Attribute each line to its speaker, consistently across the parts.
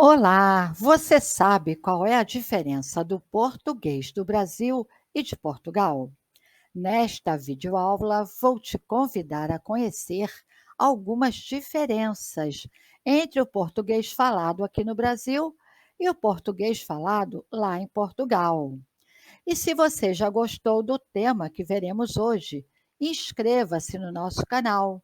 Speaker 1: Olá, você sabe qual é a diferença do português do Brasil e de Portugal? Nesta videoaula, vou te convidar a conhecer algumas diferenças entre o português falado aqui no Brasil e o português falado lá em Portugal. E se você já gostou do tema que veremos hoje, inscreva-se no nosso canal,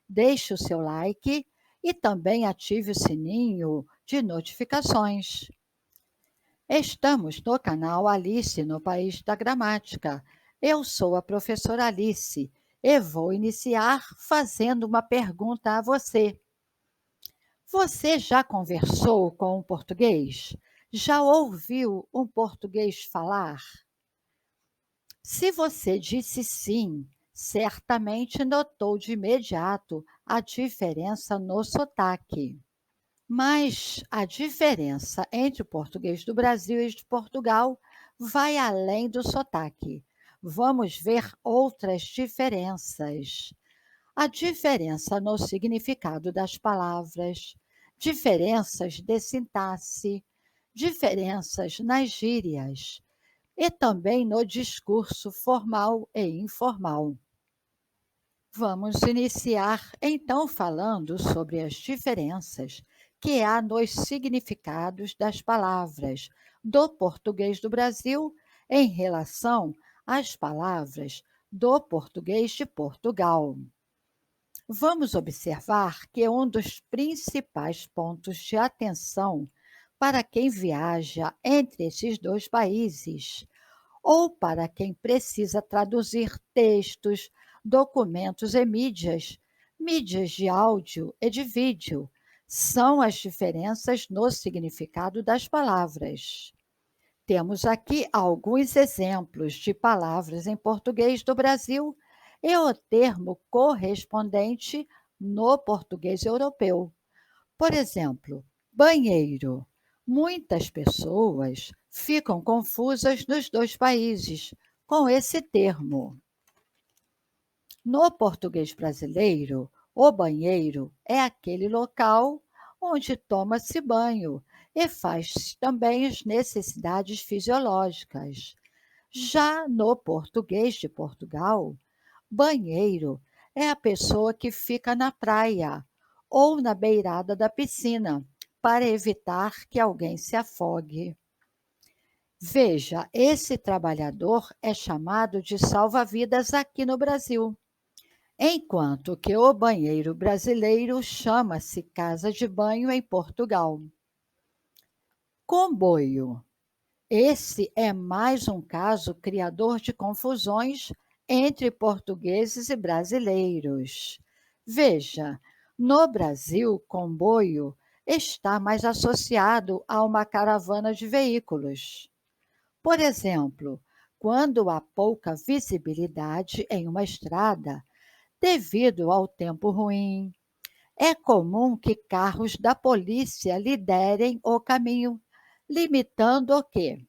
Speaker 1: deixe o seu like e também ative o sininho de notificações. Estamos no canal Alice no País da Gramática. Eu sou a professora Alice e vou iniciar fazendo uma pergunta a você. Você já conversou com um português? Já ouviu um português falar? Se você disse sim, certamente notou de imediato a diferença no sotaque. Mas a diferença entre o português do Brasil e de Portugal vai além do sotaque. Vamos ver outras diferenças. A diferença no significado das palavras, diferenças de sintaxe, diferenças nas gírias e também no discurso formal e informal. Vamos iniciar então falando sobre as diferenças que há nos significados das palavras do português do Brasil em relação às palavras do português de Portugal. Vamos observar que um dos principais pontos de atenção para quem viaja entre esses dois países ou para quem precisa traduzir textos, documentos e mídias de áudio e de vídeo, são as diferenças no significado das palavras. Temos aqui alguns exemplos de palavras em português do Brasil e o termo correspondente no português europeu. Por exemplo, banheiro. Muitas pessoas ficam confusas nos dois países com esse termo. No português brasileiro, o banheiro é aquele local onde toma-se banho e faz também as necessidades fisiológicas. Já no português de Portugal, banheiro é a pessoa que fica na praia ou na beirada da piscina para evitar que alguém se afogue. Veja, esse trabalhador é chamado de salva-vidas aqui no Brasil, enquanto que o banheiro brasileiro chama-se casa de banho em Portugal. Comboio. Esse é mais um caso criador de confusões entre portugueses e brasileiros. Veja, no Brasil, comboio está mais associado a uma caravana de veículos. Por exemplo, quando há pouca visibilidade em uma estrada, devido ao tempo ruim, é comum que carros da polícia liderem o caminho, limitando o quê?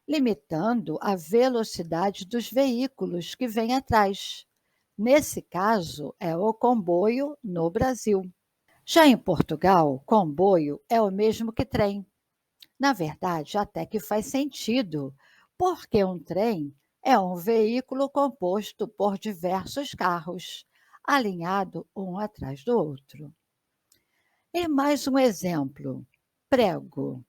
Speaker 1: Limitando a velocidade dos veículos que vêm atrás. Nesse caso, é o comboio no Brasil. Já em Portugal, comboio é o mesmo que trem. Na verdade, até que faz sentido, porque um trem é um veículo composto por diversos carros, alinhado um atrás do outro. E mais um exemplo: prego.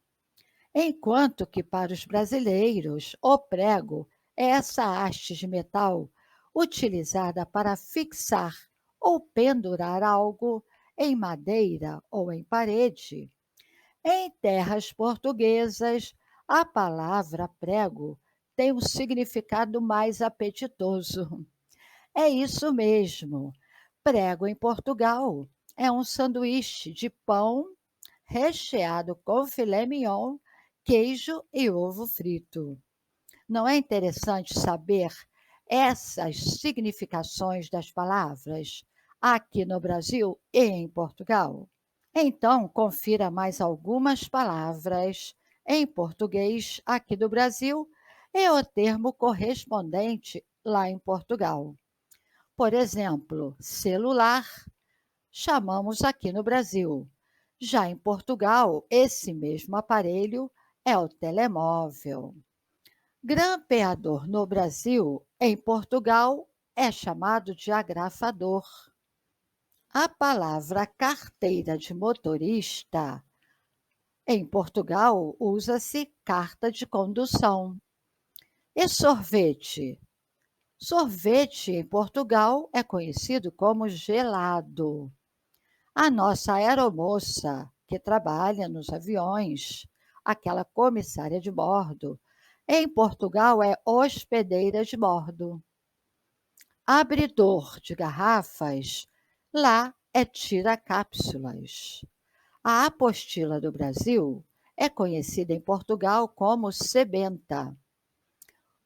Speaker 1: Enquanto que para os brasileiros, o prego é essa haste de metal utilizada para fixar ou pendurar algo em madeira ou em parede. Em terras portuguesas, a palavra prego tem um significado mais apetitoso. É isso mesmo. Prego em Portugal é um sanduíche de pão recheado com filé mignon, queijo e ovo frito. Não é interessante saber essas significações das palavras aqui no Brasil e em Portugal? Então, confira mais algumas palavras em português aqui do Brasil e o termo correspondente lá em Portugal. Por exemplo, celular, chamamos aqui no Brasil Já em Portugal, esse mesmo aparelho é o telemóvel. Grampeador no Brasil, em Portugal, é chamado de agrafador. A palavra carteira de motorista, em Portugal, usa-se carta de condução. E sorvete? Sorvete em Portugal é conhecido como gelado. A nossa aeromoça, que trabalha nos aviões, aquela comissária de bordo, em Portugal é hospedeira de bordo. Abridor de garrafas, lá é tira-cápsulas. A apostila do Brasil é conhecida em Portugal como sebenta.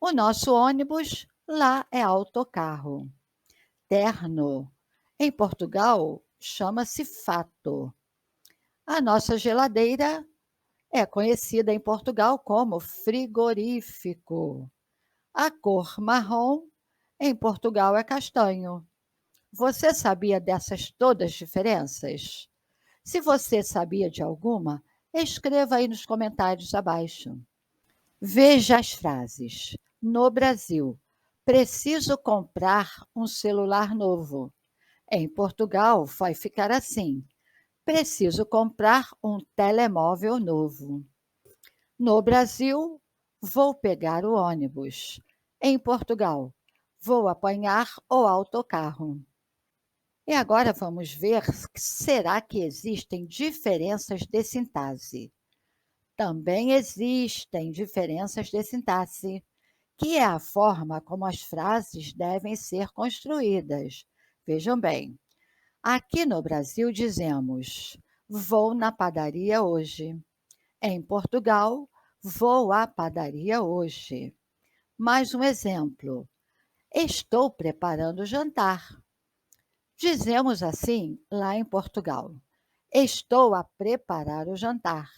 Speaker 1: O nosso ônibus lá é autocarro. Terno, em Portugal, chama-se fato. A nossa geladeira é conhecida em Portugal como frigorífico. A cor marrom, em Portugal, é castanho. Você sabia dessas todas diferenças? Se você sabia de alguma, escreva aí nos comentários abaixo. Veja as frases. No Brasil, preciso comprar um celular novo. Em Portugal, vai ficar assim: preciso comprar um telemóvel novo. No Brasil, vou pegar o ônibus. Em Portugal, vou apanhar o autocarro. E agora vamos ver será que existem diferenças de sintaxe. Também existem diferenças de sintaxe, que é a forma como as frases devem ser construídas. Vejam bem, aqui no Brasil dizemos: vou na padaria hoje. Em Portugal, vou à padaria hoje. Mais um exemplo: estou preparando o jantar. Dizemos assim lá em Portugal: estou a preparar o jantar.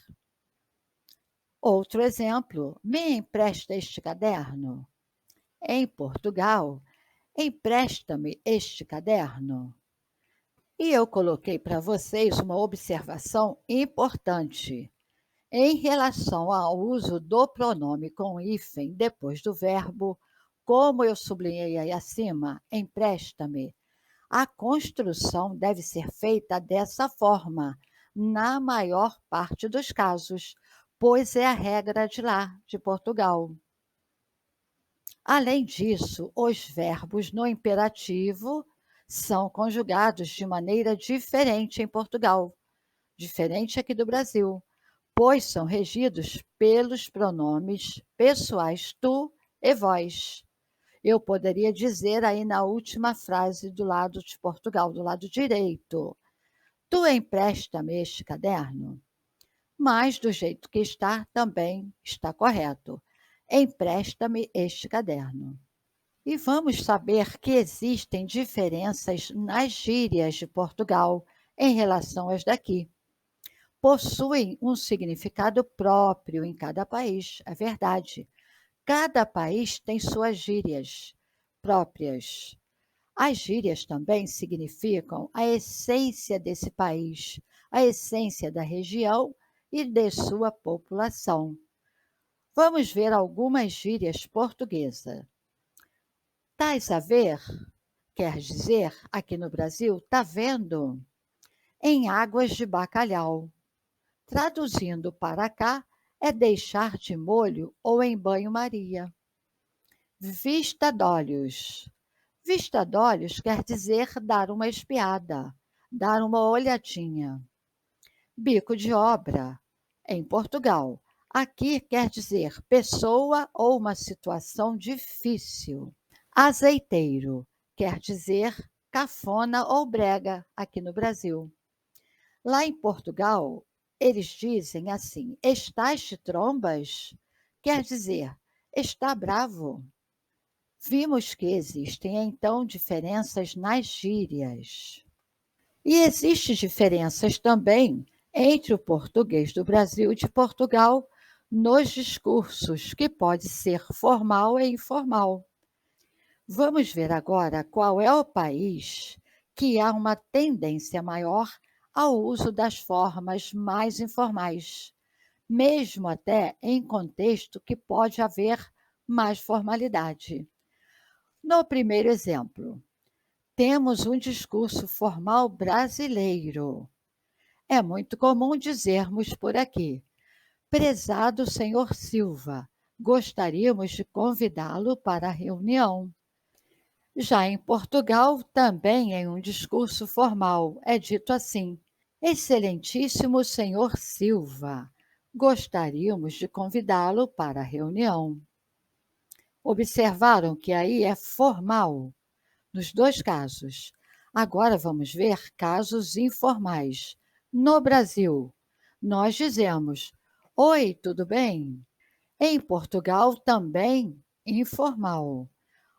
Speaker 1: Outro exemplo: me empresta este caderno. Em Portugal, empresta-me este caderno. E eu coloquei para vocês uma observação importante. Em relação ao uso do pronome com hífen depois do verbo, como eu sublinhei aí acima, empresta-me, a construção deve ser feita dessa forma, na maior parte dos casos, pois é a regra de lá, de Portugal. Além disso, os verbos no imperativo são conjugados de maneira diferente em Portugal, diferente aqui do Brasil, pois são regidos pelos pronomes pessoais tu e vós. Eu poderia dizer aí na última frase do lado de Portugal, do lado direito: tu empresta-me este caderno? Mas do jeito que está, também está correto. Empresta-me este caderno. E vamos saber que existem diferenças nas gírias de Portugal em relação às daqui. Possuem um significado próprio em cada país, é verdade. Cada país tem suas gírias próprias. As gírias também significam a essência desse país, a essência da região e de sua população. Vamos ver algumas gírias portuguesas. Tais a ver, quer dizer, aqui no Brasil, tá vendo? Em águas de bacalhau. Traduzindo para cá, é deixar de molho ou em banho-maria. Vista d'olhos. Vista d'olhos quer dizer dar uma espiada, dar uma olhadinha. Bico de obra. Em Portugal, aqui quer dizer pessoa ou uma situação difícil. Azeiteiro quer dizer cafona ou brega aqui no Brasil. Lá em Portugal, eles dizem assim: estás de trombas? Quer dizer, está bravo. Vimos que existem, então, diferenças nas gírias. E existem diferenças também entre o português do Brasil e de Portugal nos discursos, que pode ser formal e informal. Vamos ver agora qual é o país que há uma tendência maior ao uso das formas mais informais, mesmo até em contexto que pode haver mais formalidade. No primeiro exemplo, temos um discurso formal brasileiro. É muito comum dizermos por aqui: prezado senhor Silva, gostaríamos de convidá-lo para a reunião. Já em Portugal, também em um discurso formal, é dito assim: excelentíssimo senhor Silva, gostaríamos de convidá-lo para a reunião. Observaram que aí é formal, nos dois casos. Agora vamos ver casos informais. No Brasil, nós dizemos: oi, tudo bem? Em Portugal, também informal.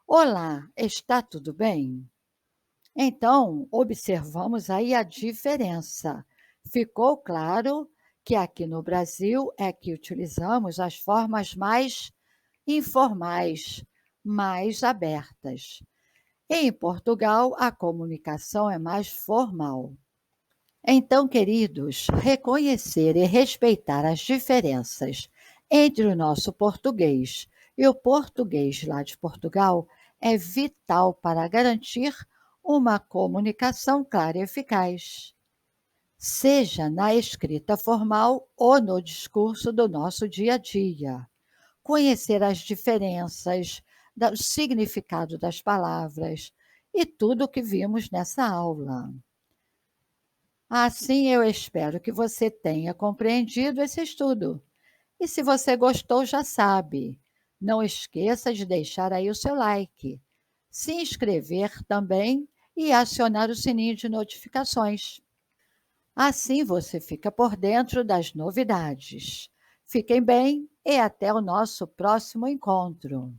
Speaker 1: Olá, está tudo bem? Então, observamos aí a diferença. Ficou claro que aqui no Brasil é que utilizamos as formas mais informais, mais abertas. Em Portugal, a comunicação é mais formal. Então, queridos, reconhecer e respeitar as diferenças entre o nosso português e o português lá de Portugal é vital para garantir uma comunicação clara e eficaz, seja na escrita formal ou no discurso do nosso dia a dia. Conhecer as diferenças, o significado das palavras e tudo o que vimos nessa aula. Assim, eu espero que você tenha compreendido esse estudo. E se você gostou, já sabe, não esqueça de deixar aí o seu like, se inscrever também e acionar o sininho de notificações. Assim você fica por dentro das novidades. Fiquem bem e até o nosso próximo encontro.